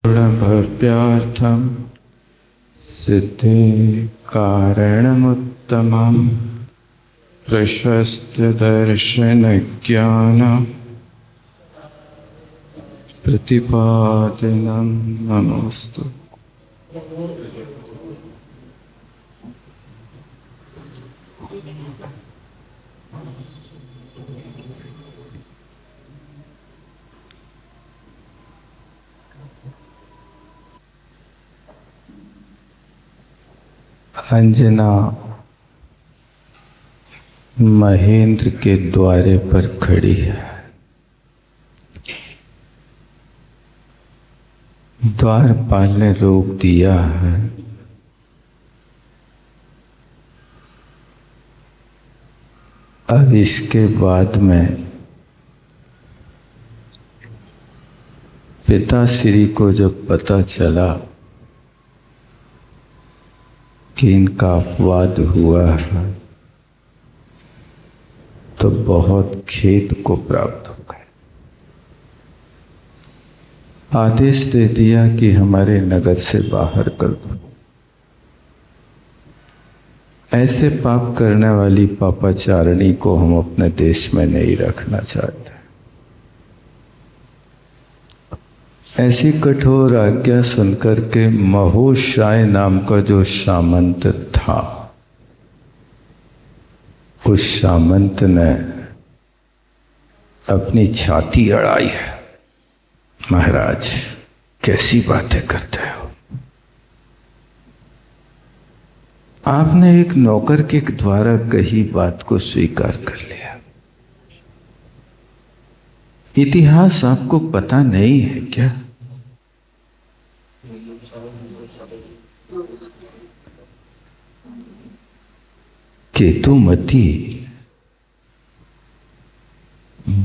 भव्यार्थं सिद्धि कारणमुत्तमं प्रशस्त दर्शन ज्ञान प्रतिपादनं नमोस्तु। अंजना महेंद्र के द्वारे पर खड़ी है। द्वारपाल ने रोक दिया है। अब इसके बाद में पिताश्री को जब पता चला कि इनका अपवाद हुआ है तो बहुत खेद को प्राप्त हो गए। आदेश दे दिया कि हमारे नगर से बाहर कर दो। ऐसे पाप करने वाली पापाचारिणी को हम अपने देश में नहीं रखना चाहते। ऐसी कठोर आज्ञा सुनकर के महोशाय नाम का जो सामंत था, उस सामंत ने अपनी छाती अड़ाई है। महाराज, कैसी बातें करते हो? आपने एक नौकर के द्वारा कही बात को स्वीकार कर लिया। इतिहास आपको पता नहीं है क्या? केतुमती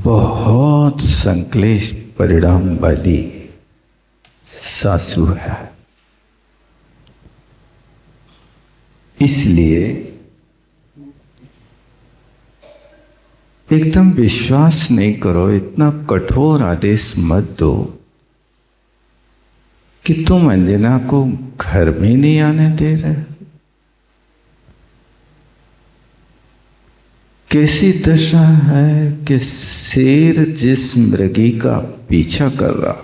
बहुत संक्लेश परिणाम वाली सासू है। इसलिए एकदम विश्वास नहीं करो, इतना कठोर आदेश मत दो कि तुम अंजना को घर में नहीं आने दे रहे। कैसी दशा है कि शेर जिस मृगी का पीछा कर रहा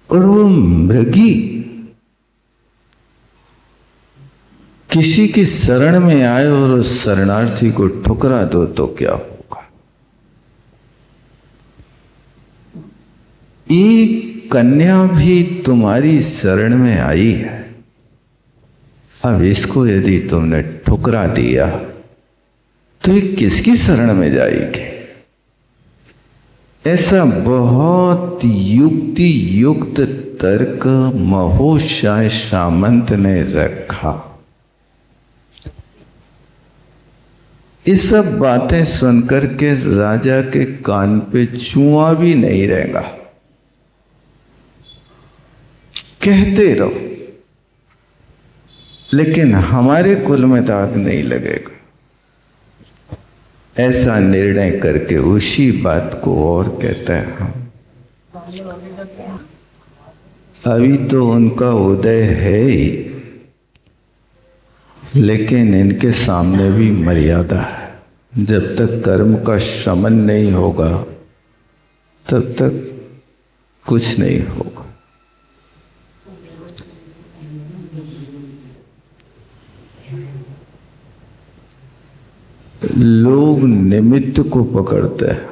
और वो मृगी किसी की शरण में आए और उस शरणार्थी को ठुकरा दो तो क्या होगा? एक कन्या भी तुम्हारी शरण में आई है। अब इसको यदि तुमने ठुकरा दिया तो ये किसकी शरण में जाएगी? ऐसा बहुत युक्ति युक्त तर्क महोशाय सामंत ने रखा। ये सब बातें सुनकर के राजा के कान पे चूहा भी नहीं रहेगा। कहते रहो, लेकिन हमारे कुल में दाग नहीं लगेगा। ऐसा निर्णय करके उसी बात को और कहता है हम। अभी तो उनका उदय है ही, लेकिन इनके सामने भी मर्यादा है। जब तक कर्म का शमन नहीं होगा तब तक कुछ नहीं होगा। लोग निमित्त को पकड़ते हैं।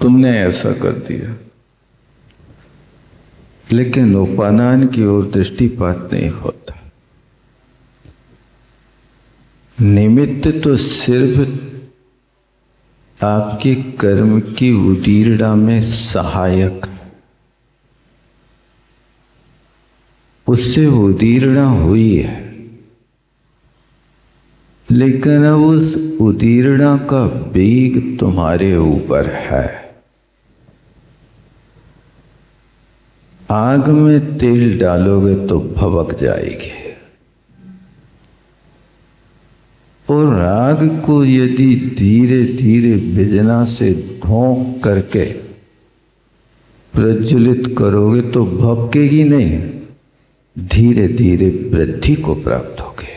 तुमने ऐसा कर दिया, लेकिन उपादान की ओर दृष्टिपात नहीं होता। निमित्त तो सिर्फ आपके कर्म की उदीरणा में सहायक है। उससे उदीरणा हुई है, लेकिन अब उस उदीरणा का वेग तुम्हारे ऊपर है। आग में तेल डालोगे तो भभक जाएगी। और राग को यदि धीरे धीरे बिजना से धोंक करके प्रज्वलित करोगे तो भपकेगी नहीं, धीरे धीरे वृद्धि को प्राप्त होगे।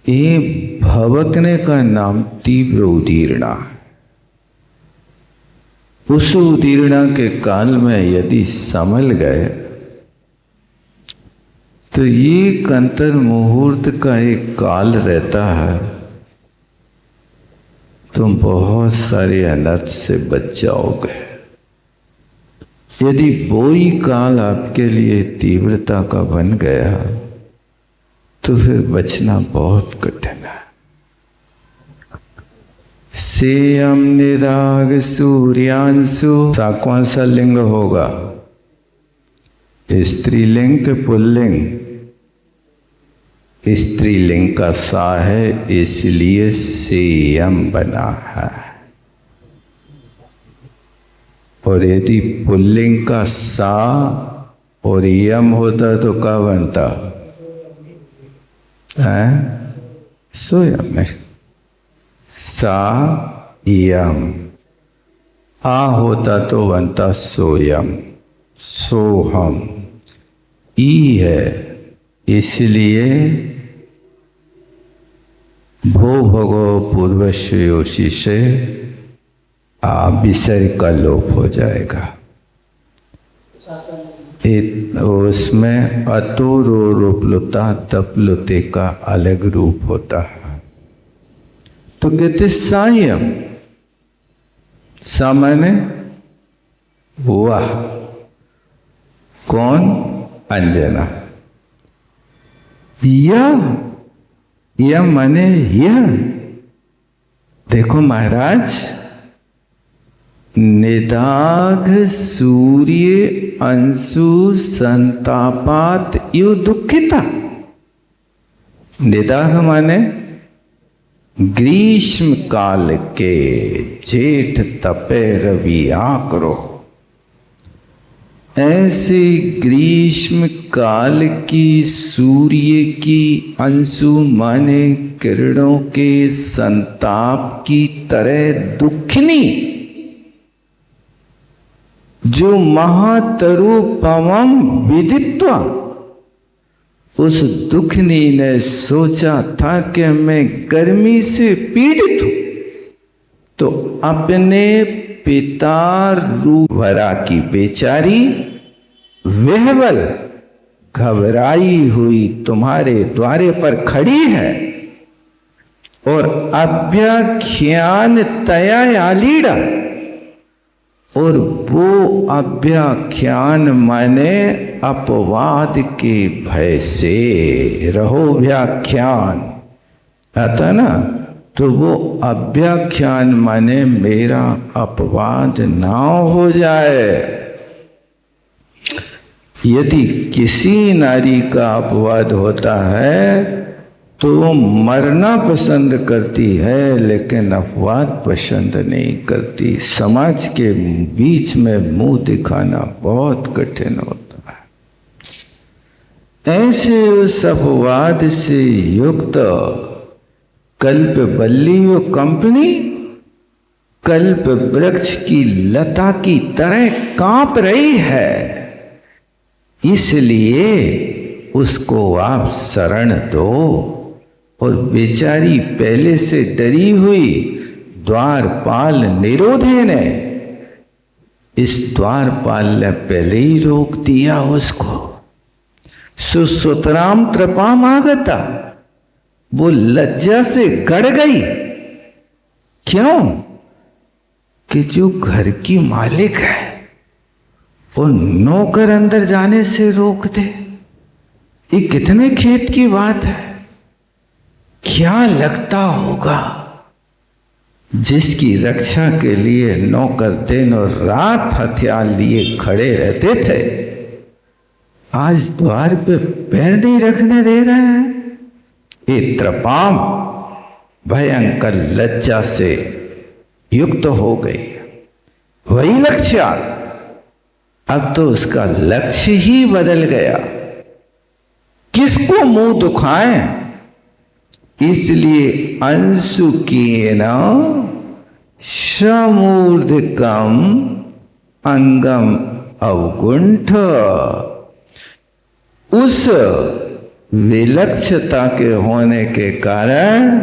ये भवकने का नाम तीव्र उदीर्णा है। उस उदीर्णा के काल में यदि संभल गए तो ये अंतर मुहूर्त का एक काल रहता है, तुम बहुत सारे अनर्थ से बच जाओगे। यदि वही काल आपके लिए तीव्रता का बन गया तो फिर बचना बहुत कठिन है। सेयम निराग सूर्यांशु, सा कौन सा लिंग होगा? स्त्रीलिंग के पुल्लिंग? स्त्रीलिंग का सा है, इसलिए सेयम बना है। और यदि पुल्लिंग का सा और यम होता तो क्या बनता है? सोयम में सा यम, आ होता तो बनता सोयम, सोहम। ई है, इसलिए भो भगो पूर्वश्य योषि से विसर्ग का लोप हो जाएगा। उसमें अतो रो रूपलुता तपलुते का अलग रूप होता है। तो कहते संयम, सामान्य हुआ कौन? अंजना। यह माने यह। देखो महाराज, निदाघ सूर्य अंशु संतापात यु दुखिता। निदाघ माने ग्रीष्म काल के जेठ तपे रवि आकरो। ऐसे ग्रीष्म काल की सूर्य की अंशु माने किरणों के संताप की तरह दुखनी, जो महातरु पवम विदित्वा, उस दुखनी ने सोचा था कि मैं गर्मी से पीड़ित हूं, तो अपने पिता रूवरा की बेचारी वेहवल घबराई हुई तुम्हारे द्वारे पर खड़ी है और अभ्याख्यान तया आलीड़ा। और वो अभ्याख्यान माने अपवाद के भय से रहो व्याख्यान आता ना, तो वो अभ्याख्यान माने मेरा अपवाद ना हो जाए। यदि किसी नारी का अपवाद होता है तो वो मरना पसंद करती है, लेकिन अपवाद पसंद नहीं करती। समाज के बीच में मुंह दिखाना बहुत कठिन होता है। ऐसे उस अपवाद से युक्त कल्प बल्ली वो कंपनी कल्प वृक्ष की लता की तरह कांप रही है, इसलिए उसको आप शरण दो। और बेचारी पहले से डरी हुई द्वारपाल निरोधे ने, इस द्वारपाल ने पहले ही रोक दिया उसको। सुसुतराम कृपाम आगता, वो लज्जा से गड़ गई। क्यों? कि जो घर की मालिक है वो नौकर अंदर जाने से रोक दे, ये कितने खेत की बात है। क्या लगता होगा जिसकी रक्षा के लिए नौकर दिन और रात हथियार लिए खड़े रहते थे, आज द्वार पे पैर नहीं रखने दे रहे हैं। ये त्रपाम भयंकर लज्जा से युक्त हो गई। वही लक्ष्य, अब तो उसका लक्ष्य ही बदल गया। किसको मुंह दुखाएं? इसलिए अंशुकेन समूर्धकम अंगम अवगुंठ, उस विलक्षणता के होने के कारण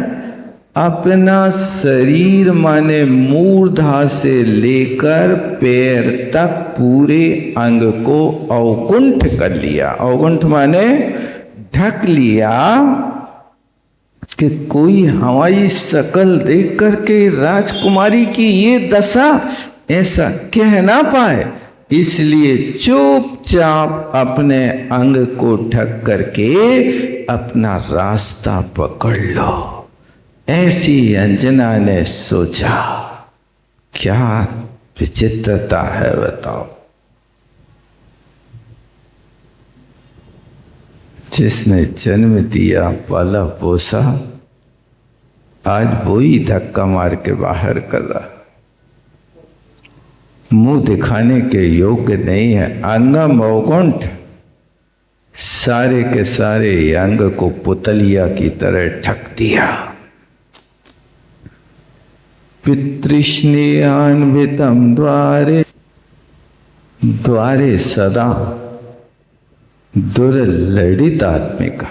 अपना शरीर माने मूर्धा से लेकर पैर तक पूरे अंग को अवगुंठ कर लिया। अवगुंठ माने ढक लिया कि कोई हमारी शक्ल देख करके राजकुमारी की ये दशा ऐसा कह ना पाए, इसलिए चुपचाप अपने अंग को ढक करके अपना रास्ता पकड़ लो। ऐसी अंजना ने सोचा। क्या विचित्रता है बताओ। जिसने जन्म दिया, पाला पोसा, आज वो ही धक्का मार के बाहर कर रहा, मुंह दिखाने के योग्य नहीं है। अंगम अवगुंठ, सारे के सारे अंग को पुतलिया की तरह ढक दिया। पितृष्णेयान्वितम द्वारे, द्वारे सदा दुर्लड़ित आदमी का।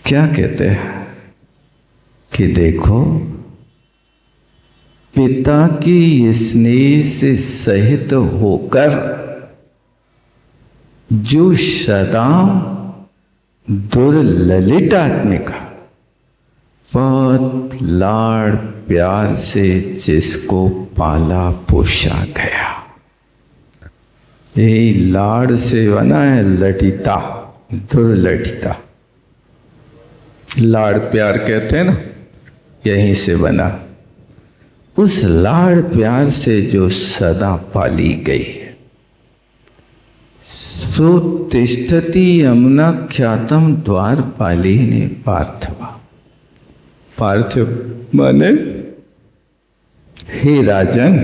क्या कहते हैं कि देखो, पिता की स्नेह से सहित होकर जो सदा दुर्ललित आदमी का, बहुत लाड़ प्यार से जिसको पाला पोषा गया, यही लाड़ से बना है लटिता, दुर्लटिता। लाड़ प्यार कहते हैं ना, यहीं से बना। उस लाड़ प्यार से जो सदा पाली गई, सो तिष्ठति यमुना ख्यातम द्वारपालिनी पार्थवा। पार्थिव माने हे राजन,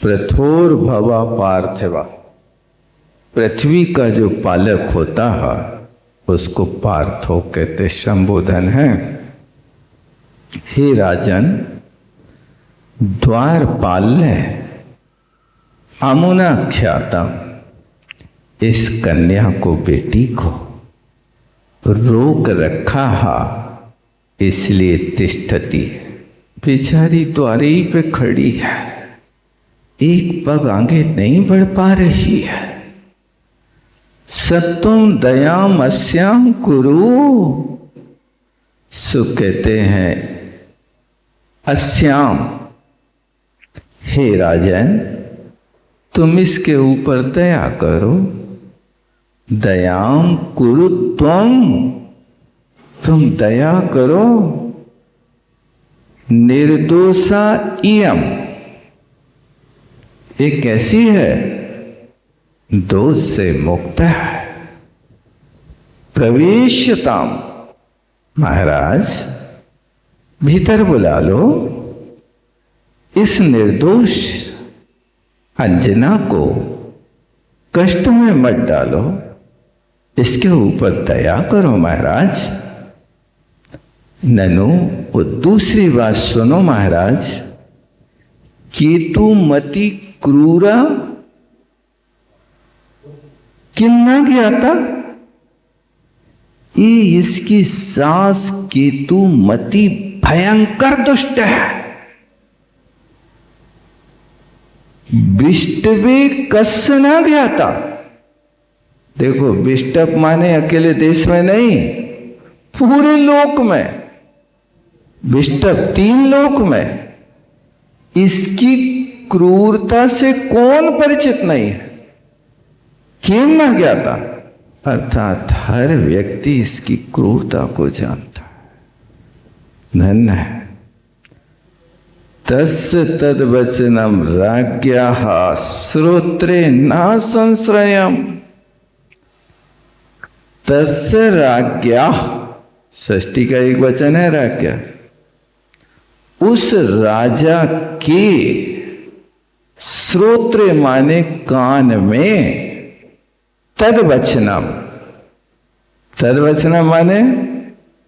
प्रथोर भवा पार्थिवा, पृथ्वी का जो पालक होता है उसको पार्थो कहते, संबोधन है। हे राजन, द्वारपाल्य अमुना ख्यातम, इस कन्या को, बेटी को रोक रखा है, इसलिए तिष्ठति, बेचारी द्वारे ही पे खड़ी है, एक पग आगे नहीं बढ़ पा रही है। सत्वम दयाम अस्याम कुरु, सो कहते हैं अस्याम, हे राजन तुम इसके ऊपर दया करो। दयाम कुरु तुम दया करो। निर्दोषा इयम, ये कैसी है, दोष से मुक्त है। प्रवेशताम, महाराज भीतर बुला लो, इस निर्दोष अंजना को कष्ट में मत डालो, इसके ऊपर दया करो महाराज। ननु, वो दूसरी बात सुनो महाराज, केतु मति क्रूरा किन्ना ज्ञाता, ये इसकी सास केतु मति भयंकर दुष्ट है। विष्टवे कस्य न ज्ञाता, देखो विष्टप माने अकेले देश में नहीं, पूरे लोक में, विष्टप 3 लोक में, इसकी क्रूरता से कौन परिचित नहीं है, किम न ज्ञाता, अर्थात हर व्यक्ति इसकी क्रूरता को जानता है। धन्य है। तस्य तद्वचनम राज्ञाः श्रोत्रे न संश्रयम्, तस्य राज्ञाः, षष्ठी का एक वचन है राज्ञा, उस राजा के, श्रोत्र माने कान में, तद्वचनम, तद्वचन माने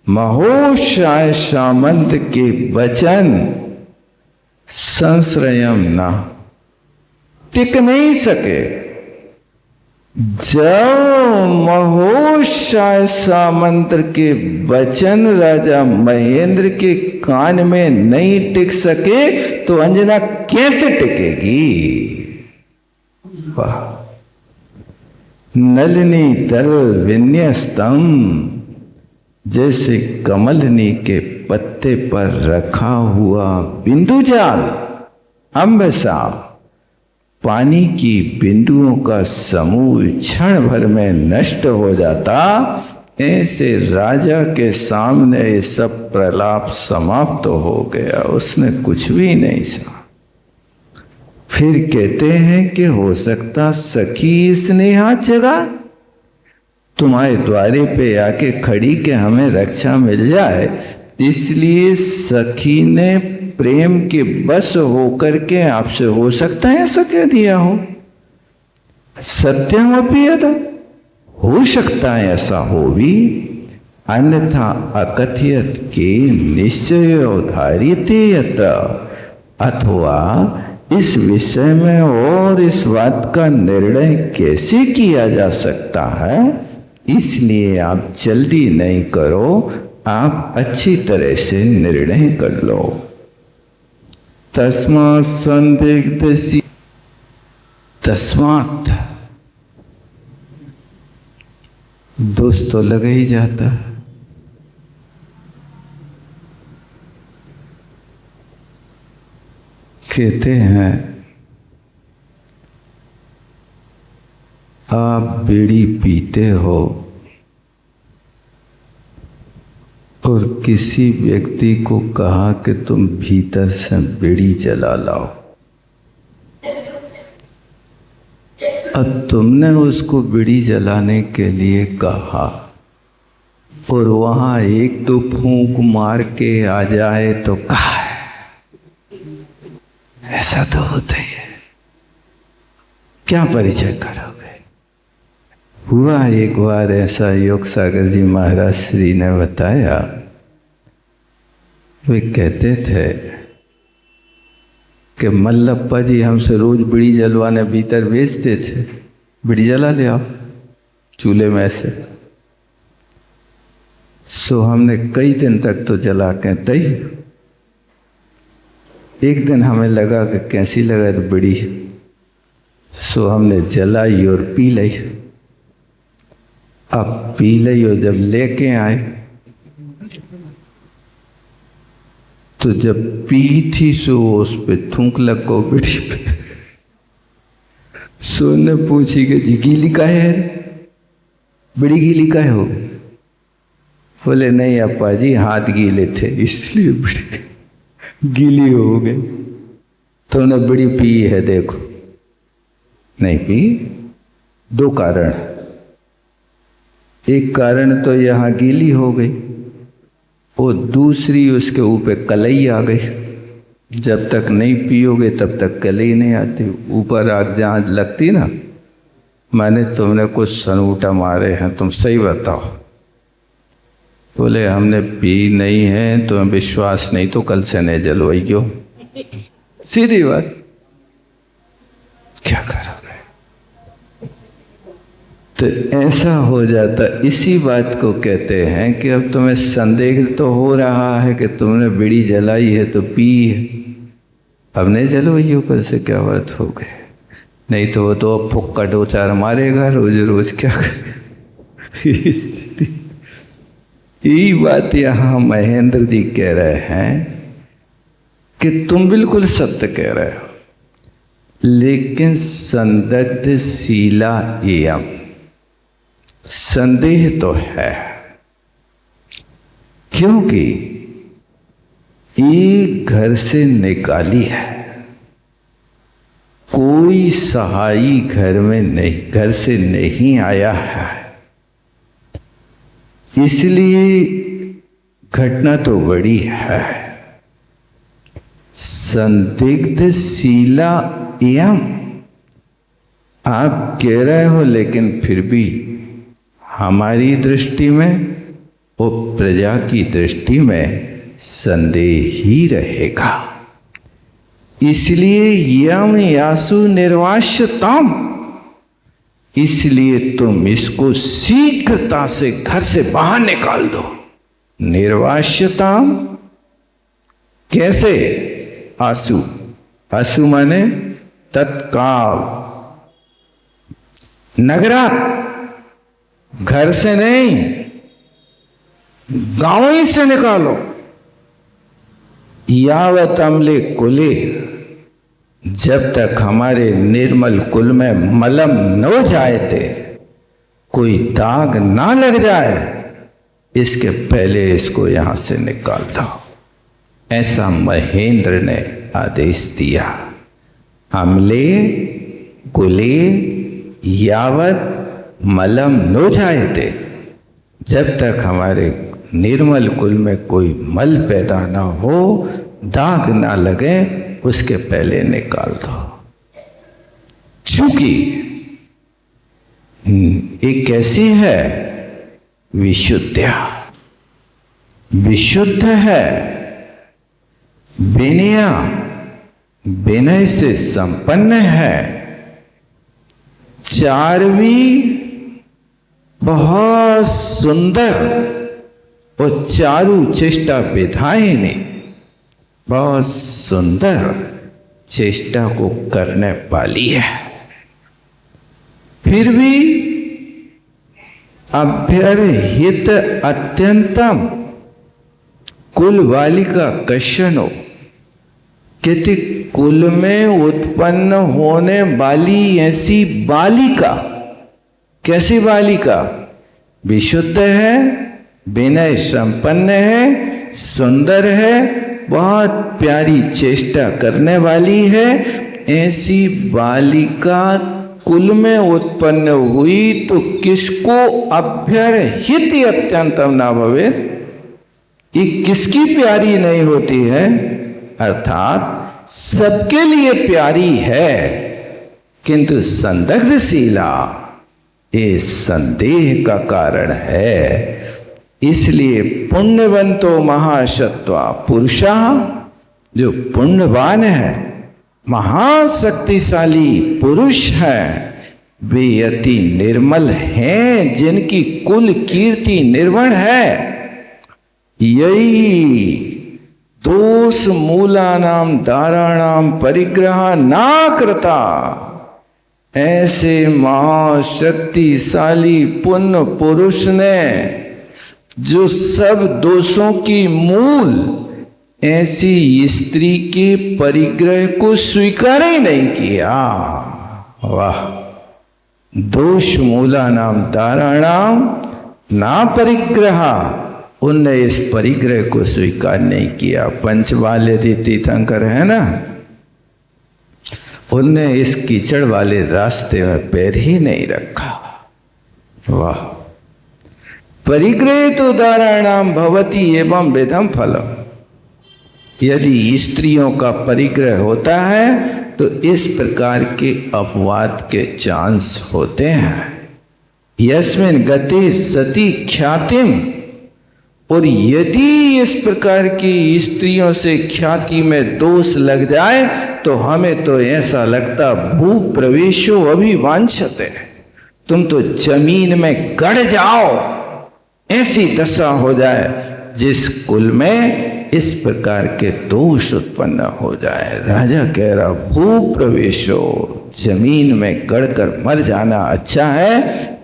महोशाय सामंत के वचन संश्रयम ना टिक नहीं सके। जब महोशाय सामंत के वचन राजा महेंद्र के कान में नहीं टिक सके तो अंजना कैसे टिकेगी? वाह। नलिनी दल विन्यस्तम, जैसे कमलनी के पत्ते पर रखा हुआ बिंदु जाल हमेशा पानी की बिंदुओं का समूह क्षण भर में नष्ट हो जाता, ऐसे राजा के सामने ये सब प्रलाप समाप्त हो गया। उसने कुछ भी नहीं सहा। फिर कहते हैं कि हो सकता सखी इसने हाथ जगा तुम्हारे द्वारे पे आके खड़ी के हमें रक्षा मिल जाए, इसलिए सखी ने प्रेम के बस होकर के आपसे हो सकता है ऐसा कह दिया हो। सत्यम अपि यदा, हो सकता है ऐसा हो भी, अन्यथा अकथयत के निश्चय धार्यते यत्र, अथवा इस विषय में और इस बात का निर्णय कैसे किया जा सकता है, इसलिए आप जल्दी नहीं करो, आप अच्छी तरह से निर्णय कर लो। तस्मात् संदिग्धसी, तस्मात् दोष तो लगा ही जाता। कहते हैं आप बीड़ी पीते हो और किसी व्यक्ति को कहा कि तुम भीतर से बीड़ी जला लाओ, अब तुमने उसको बीड़ी जलाने के लिए कहा और वहां एक दो फूंक मार के आ जाए तो कहा ऐसा तो होता ही है, क्या परिचय करोगे? हुआ एक बार ऐसा, योग सागर जी महाराज श्री ने बताया। वे कहते थे कि मल्लप्पा जी हमसे रोज बीड़ी जलवाने भीतर भेजते थे, बीड़ी जला ले आओ चूल्हे में से। सो हमने कई दिन तक तो जला के तई। एक दिन हमें लगा कि कैसी लगा तो बीड़ी, सो हमने जलाई और पी ली। अब पी ली और जब लेके आए तो जब पी थी सो उस पे थूक लगो बीड़ी पे। सो ने पूछी कि जी गीली का है, बीड़ी गीली का हो? बोले नहीं अप्पा जी हाथ गीले थे इसलिए बीड़ी गीली हो गई। तो ने बीड़ी पी है, देखो नहीं पी। दो कारण, एक कारण तो यहाँ गीली हो गई और दूसरी उसके ऊपर कलई आ गई। जब तक नहीं पियोगे तब तक कलई नहीं आती। ऊपर आग जहाँ लगती ना, मैंने तुमने कुछ सनूटा मारे हैं, तुम सही बताओ। बोले हमने पी नहीं है, तुम्हें विश्वास नहीं तो कल से नहीं जलवाइयो। सीधी बात, क्या करोगे? तो ऐसा हो जाता। इसी बात को कहते हैं कि अब तुम्हें संदेह तो हो रहा है कि तुमने बीड़ी जलाई है तो पी है, अब नहीं जलवाइयो कल से, क्या बात हो गई? नहीं तो वो तो फुक्का दो चार मारेगा रोज रोज, क्या करे? यही बात यहाँ महेंद्र जी कह रहे हैं कि तुम बिल्कुल सत्य कह रहे हो, लेकिन संदिग्ध शीला एयम, संदेह तो है, क्योंकि एक घर से निकाली है, कोई सहाई घर में नहीं, घर से नहीं आया है, इसलिए घटना तो बड़ी है। संदिग्ध शीला एयम आप कह रहे हो, लेकिन फिर भी हमारी दृष्टि में वो प्रजा की दृष्टि में संदेह ही रहेगा। इसलिए यम यासु निर्वास्यताम, इसलिए तुम इसको शीघ्रता से घर से बाहर निकाल दो। निर्वास्यताम कैसे? आसु, आसु माने तत्काल, नगरात, घर से नहीं, गांव ही से निकालो। यावत अम्ले कुले, जब तक हमारे निर्मल कुल में मलम न जाए थे, कोई दाग ना लग जाए, इसके पहले इसको यहां से निकाल दो। ऐसा महेंद्र ने आदेश दिया। अम्ले कुले यावत मलम न जाए थे, जब तक हमारे निर्मल कुल में कोई मल पैदा ना हो, दाग ना लगे, उसके पहले निकाल दो। चूंकि ये कैसी है? विशुद्ध, विशुद्ध है, विनया, विनय से संपन्न है, चारवी बहुत सुंदर और चारु चेष्टा विधायिनी, बहुत सुंदर चेष्टा को करने वाली है। फिर भी अभ्यर्हित अत्यंतम कुल बालिका कश्यनो, कहते कुल में उत्पन्न होने वाली ऐसी बालिका, कैसी बालिका? विशुद्ध है, विनय संपन्न है, सुंदर है, बहुत प्यारी चेष्टा करने वाली है, ऐसी बालिका कुल में उत्पन्न हुई तो किसको अभ्यर्हित अत्यंतम ना भवे, ये किसकी प्यारी नहीं होती है? अर्थात सबके लिए प्यारी है, किंतु संदिग्धशीला ये संदेह का कारण है। इसलिए पुण्यवंतो महासत्वा पुरुषा, जो पुण्यवान है, महाशक्तिशाली पुरुष है, वे अति निर्मल हैं, जिनकी कुल कीर्ति निर्मल है। यही दोष मूलानाम दाराणाम परिग्रह ना कृता, ऐसे महाशक्तिशाली पुण्य पुरुष ने जो सब दोषों की मूल ऐसी स्त्री के परिग्रह को स्वीकार ही नहीं किया। वाह! दोष मूला नाम दाराणाम ना परिग्रह, उनने इस परिग्रह को स्वीकार नहीं किया। पंचवाले तीर्थंकर है ना, उनने इस कीचड़ वाले रास्ते में पैर ही नहीं रखा। वाह! परिग्रह तो दाराणाम भवती एवं वेदम फलम, यदि स्त्रियों का परिग्रह होता है तो इस प्रकार के अपवाद के चांस होते हैं। यस्मिन गति सती ख्यातिम, और यदि इस प्रकार की स्त्रियों से ख्याति में दोष लग जाए तो हमें तो ऐसा लगता भू प्रवेशो अभिवांछते, तुम तो जमीन में गड़ जाओ, ऐसी दशा हो जाए जिस कुल में इस प्रकार के दोष उत्पन्न हो जाए। राजा कह रहा भू प्रवेशो, जमीन में गड़कर मर जाना अच्छा है,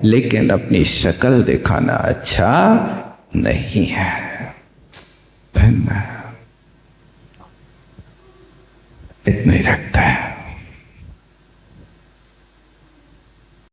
लेकिन अपनी शक्ल दिखाना अच्छा नहीं है। इतना ही रखता है।